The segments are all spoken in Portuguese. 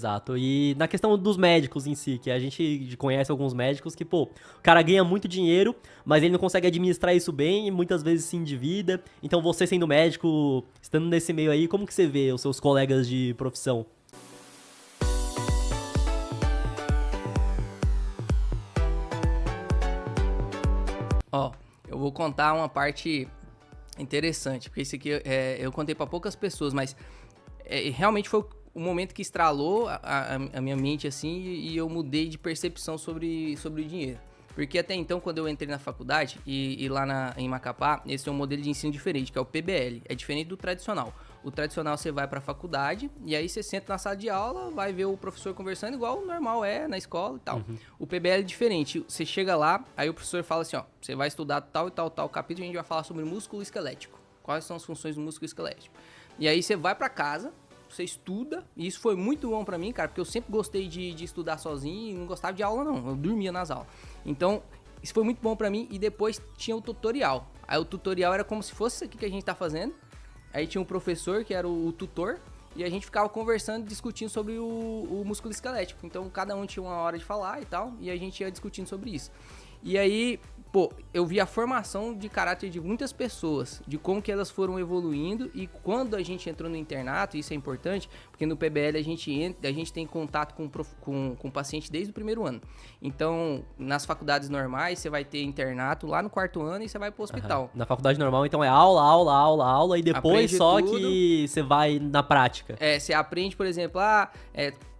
Exato. E na questão dos médicos em si, que a gente conhece alguns médicos que, pô, o cara ganha muito dinheiro, mas ele não consegue administrar isso bem e muitas vezes se endivida. Então você sendo médico, estando nesse meio aí, como que você vê os seus colegas de profissão? Ó, eu vou contar uma parte interessante, porque isso aqui eu contei pra poucas pessoas, mas realmente foi o momento que estralou a minha mente, assim, e eu mudei de percepção sobre o dinheiro. Porque até então, quando eu entrei na faculdade, e lá em Macapá, esse é um modelo de ensino diferente, que é o PBL. É diferente do tradicional. O tradicional, você vai pra faculdade, e aí você senta na sala de aula, vai ver o professor conversando, igual o normal é na escola e tal. Uhum. O PBL é diferente. Você chega lá, aí o professor fala assim, ó, você vai estudar tal e tal capítulo, e a gente vai falar sobre músculo esquelético. Quais são as funções do músculo esquelético. E aí você vai pra casa, você estuda, e isso foi muito bom pra mim, cara, porque eu sempre gostei de estudar sozinho e não gostava de aula, não. Eu dormia nas aulas. Então, isso foi muito bom pra mim, e depois tinha o tutorial. Aí o tutorial era como se fosse isso aqui que a gente tá fazendo. Aí tinha um professor, que era o tutor, e a gente ficava conversando, discutindo sobre o músculo esquelético. Então, cada um tinha uma hora de falar e tal, e a gente ia discutindo sobre isso. E aí, pô, eu vi a formação de caráter de muitas pessoas, de como que elas foram evoluindo, e quando a gente entrou no internato, isso é importante, porque no PBL a gente tem contato com o paciente desde o primeiro ano. Então, nas faculdades normais, você vai ter internato lá no quarto ano e você vai pro hospital. Uhum. Na faculdade normal, então é aula, aula, aula, aula, e depois Aprende só tudo. que você vai na prática. Você aprende, por exemplo,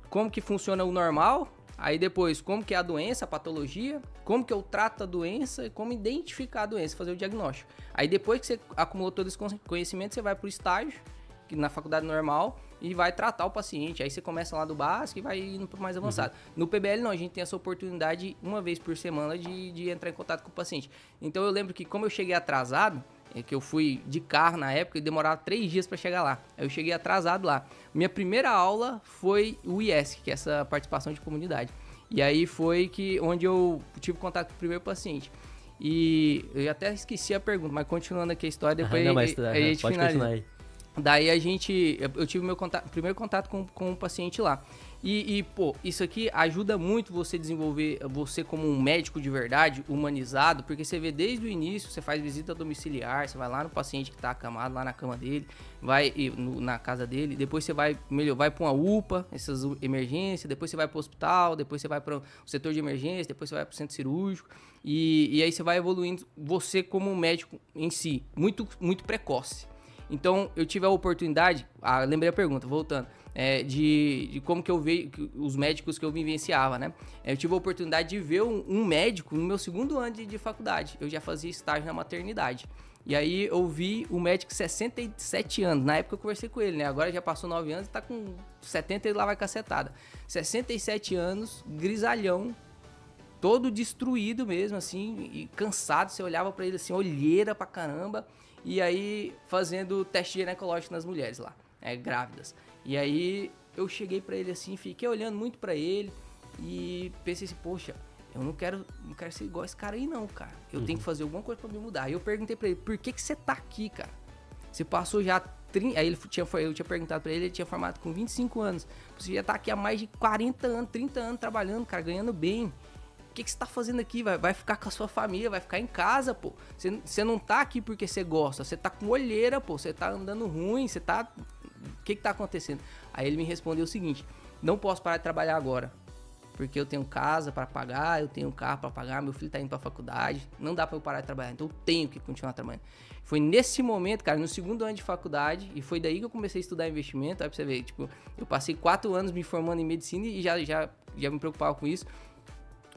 como que funciona o normal. Aí depois, como que é a doença, a patologia, como que eu trato a doença e como identificar a doença, fazer o diagnóstico. Aí depois que você acumulou todo esse conhecimento, você vai pro estágio, que na faculdade normal, e vai tratar o paciente. Aí você começa lá do básico e vai indo pro mais avançado. No PBL não, a gente tem essa oportunidade uma vez por semana de entrar em contato com o paciente. Então eu lembro que como eu cheguei atrasado, que eu fui de carro na época e demorava 3 dias para chegar lá. Aí eu cheguei atrasado lá. Minha primeira aula foi o IESC, que é essa participação de comunidade. E aí foi onde eu tive contato com o primeiro paciente. E eu até esqueci a pergunta, mas continuando aqui a história, depois Não, mas, a gente pode finaliza. continuar aí. Daí eu tive meu primeiro contato com o paciente lá. Pô, isso aqui ajuda muito você desenvolver você como um médico de verdade, humanizado, porque você vê desde o início, você faz visita domiciliar, você vai lá no paciente que tá acamado, lá na cama dele, na casa dele, depois você vai pra uma UPA, essas emergências, depois você vai pro hospital, depois você vai pro setor de emergência, depois você vai pro centro cirúrgico, e aí você vai evoluindo você como um médico em si, muito, muito precoce. Então, eu tive a oportunidade, lembrei a pergunta, voltando, de como que eu vejo os médicos que eu vivenciava, né? Eu tive a oportunidade de ver um médico no meu segundo ano de faculdade. Eu já fazia estágio na maternidade. E aí eu vi um médico de 67 anos. Na época eu conversei com ele, né? Agora já passou 9 anos e tá com 70 e lá vai cacetada. 67 anos, grisalhão, todo destruído mesmo, assim, e cansado. Você olhava pra ele assim, olheira pra caramba. E aí, fazendo teste ginecológico nas mulheres lá, grávidas. E aí, eu cheguei pra ele assim, fiquei olhando muito pra ele e pensei assim, poxa, eu não quero ser igual esse cara aí não, cara. Eu tenho que fazer alguma coisa pra me mudar. Aí eu perguntei pra ele, por que você tá aqui, cara? Você passou já 30... Aí eu tinha perguntado pra ele, ele tinha formado com 25 anos. Você já tá aqui há mais de 40 anos, 30 anos trabalhando, cara, ganhando bem. O que você tá fazendo aqui? Vai ficar com a sua família, vai ficar em casa, pô. Você não tá aqui porque você gosta, você tá com olheira, pô. Você tá andando ruim, você tá... O que tá acontecendo? Aí ele me respondeu o seguinte, não posso parar de trabalhar agora, porque eu tenho casa pra pagar, eu tenho carro pra pagar, meu filho tá indo pra faculdade, não dá pra eu parar de trabalhar, então eu tenho que continuar trabalhando. Foi nesse momento, cara, no segundo ano de faculdade, e foi daí que eu comecei a estudar investimento, aí pra você ver, tipo, eu passei 4 anos me formando em medicina e já me preocupava com isso.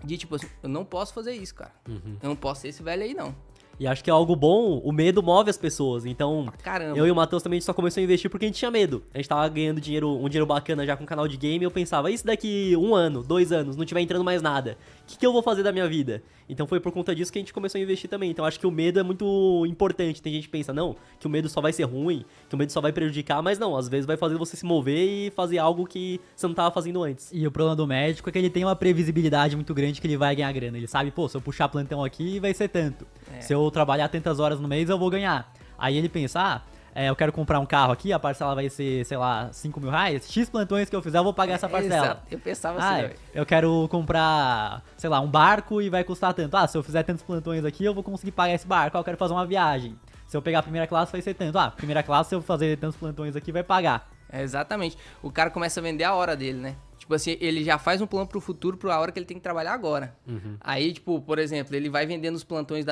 De tipo assim, eu não posso fazer isso, cara. Eu não posso ser esse velho aí, não. E acho que é algo bom, o medo move as pessoas. Então, Caramba. eu e o Matheus também a gente só começou a investir porque a gente tinha medo. A gente tava ganhando um dinheiro bacana já com o canal de game e eu pensava, e se daqui 1 ano, 2 anos, não tiver entrando mais nada? O que eu vou fazer da minha vida? Então foi por conta disso que a gente começou a investir também. Então acho que o medo é muito importante. Tem gente que pensa, não, que o medo só vai ser ruim, que o medo só vai prejudicar, mas não, às vezes vai fazer você se mover e fazer algo que você não tava fazendo antes. E o problema do médico é que ele tem uma previsibilidade muito grande que ele vai ganhar grana. Ele sabe, pô, se eu puxar plantão aqui vai ser tanto. Se eu trabalhar tantas horas no mês eu vou ganhar. Aí ele pensa, eu quero comprar um carro aqui, a parcela vai ser, sei lá, 5 mil reais. X plantões que eu fizer, eu vou pagar essa parcela. Exato. Eu pensava assim, velho. Eu quero comprar, sei lá, um barco e vai custar tanto. Se eu fizer tantos plantões aqui, eu vou conseguir pagar esse barco. Eu quero fazer uma viagem. Se eu pegar a primeira classe, vai ser tanto. Primeira classe, se eu fazer tantos plantões aqui, vai pagar. Exatamente. O cara começa a vender a hora dele, né? Tipo assim, ele já faz um plano pro futuro, pra hora que ele tem que trabalhar agora. Aí, tipo, por exemplo, ele vai vendendo os plantões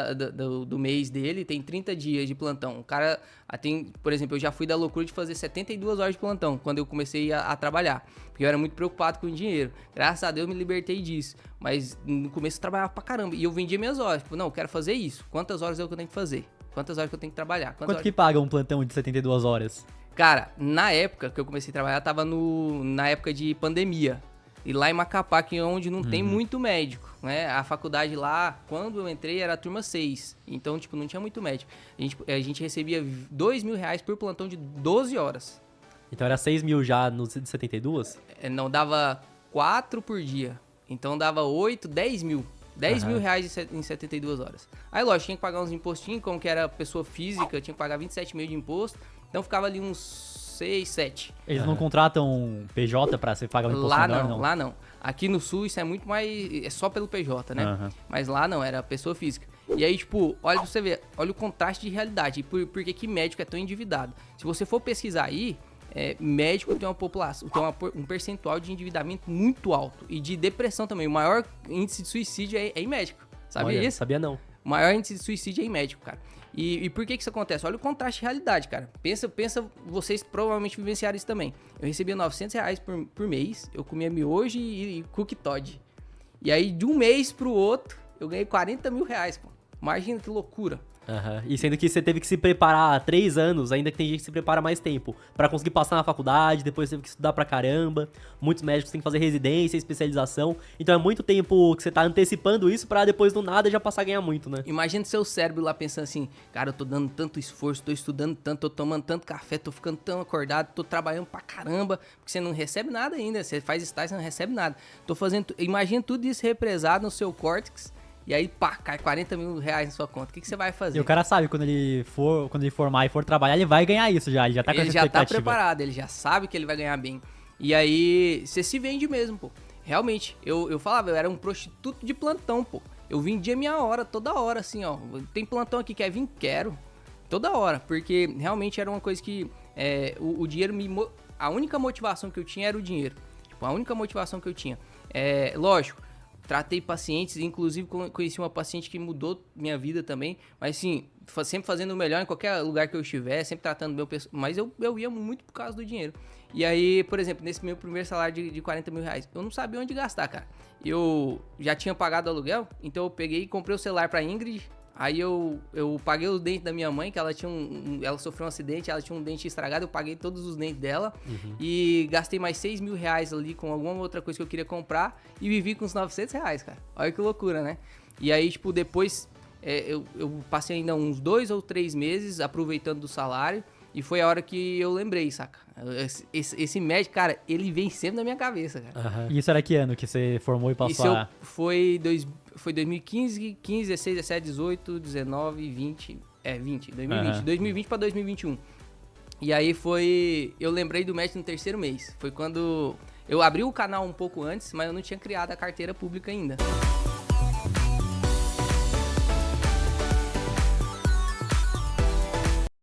do mês dele, tem 30 dias de plantão. O cara tem, por exemplo, eu já fui da loucura de fazer 72 horas de plantão, quando eu comecei a trabalhar. Porque eu era muito preocupado com o dinheiro. Graças a Deus eu me libertei disso. Mas no começo eu trabalhava pra caramba. E eu vendia minhas horas. Tipo, não, eu quero fazer isso. Quantas horas é o que eu tenho que fazer? Quantas horas que eu tenho que trabalhar? Quanto que paga um plantão de 72 horas? Cara, na época que eu comecei a trabalhar, tava na época de pandemia. E lá em Macapá, que é onde não tem muito médico, né? A faculdade lá, quando eu entrei, era a turma 6. Então, tipo, não tinha muito médico. A gente recebia 2 mil reais por plantão de 12 horas. Então era 6 mil já no de 72? Não, dava 4 por dia. Então dava 8, 10 mil. 10 mil reais em 72 horas. Aí, lógico, tinha que pagar uns impostinhos, como que era pessoa física, tinha que pagar 27 mil de imposto. Então ficava ali uns 6, 7. Eles não contratam PJ pra você pagar o imposto Lá menor, não, lá não. Aqui no Sul isso é muito mais... É só pelo PJ, né? Mas lá não, era pessoa física. E aí, tipo, olha pra você ver, olha o contraste de realidade. Por que médico é tão endividado? Se você for pesquisar aí, médico tem uma população, tem um percentual de endividamento muito alto. E de depressão também. O maior índice de suicídio é em médico. Sabia Olha, isso? Sabia não. O maior índice de suicídio é em médico, cara. E por que isso acontece? Olha o contraste de realidade, cara. Pensa, vocês provavelmente vivenciaram isso também. Eu recebia 900 reais por mês, eu comia miojo e cookie Todd. E aí, de um mês pro outro, eu ganhei 40 mil reais, pô. Imagina que loucura. E sendo que você teve que se preparar 3 anos, ainda que tem gente que se prepara mais tempo, pra conseguir passar na faculdade, depois teve que estudar pra caramba. Muitos médicos têm que fazer residência, especialização. Então é muito tempo que você tá antecipando isso pra depois do nada já passar a ganhar muito, né? Imagina seu cérebro lá pensando assim, cara, eu tô dando tanto esforço, tô estudando tanto, tô tomando tanto café, tô ficando tão acordado, tô trabalhando pra caramba, porque você não recebe nada ainda, você faz estágio, você não recebe nada. Imagina tudo isso represado no seu córtex. E aí, pá, cai 40 mil reais na sua conta. O que você vai fazer? E o cara sabe, quando ele formar e for trabalhar, ele vai ganhar isso já. Ele já tá com essa expectativa. Ele já tá preparado, ele já sabe que ele vai ganhar bem. E aí, você se vende mesmo, pô. Realmente, eu falava, eu era um prostituto de plantão, pô. Eu vendia minha hora, toda hora, assim, ó. Tem plantão aqui, quer vir? Quero. Toda hora, porque realmente era uma coisa que o dinheiro a única motivação que eu tinha era o dinheiro. Tipo, a única motivação que eu tinha. Lógico, tratei pacientes, inclusive conheci uma paciente que mudou minha vida também, mas assim, sempre fazendo o melhor em qualquer lugar que eu estiver, sempre tratando meu pessoal, mas eu ia muito por causa do dinheiro. E aí, por exemplo, nesse meu primeiro salário de 40 mil reais, eu não sabia onde gastar, cara. Eu já tinha pagado o aluguel, então eu peguei e comprei o celular pra Ingrid. Aí eu paguei os dentes da minha mãe, que ela tinha ela sofreu um acidente, ela tinha um dente estragado, eu paguei todos os dentes dela. E gastei mais 6 mil reais ali com alguma outra coisa que eu queria comprar e vivi com uns 900 reais, cara. Olha que loucura, né? E aí, tipo, depois eu passei ainda uns 2 ou 3 meses aproveitando do salário e foi a hora que eu lembrei, saca? Esse médico, cara, ele vem sempre na minha cabeça, cara. E isso era que ano que você formou e passou a... Foi 2015, 15, 16, 17, 18, 19, 20... 20, 2020. 2020 pra 2021. E aí eu lembrei do médico no 3º mês. Foi quando eu abri o canal um pouco antes, mas eu não tinha criado a carteira pública ainda.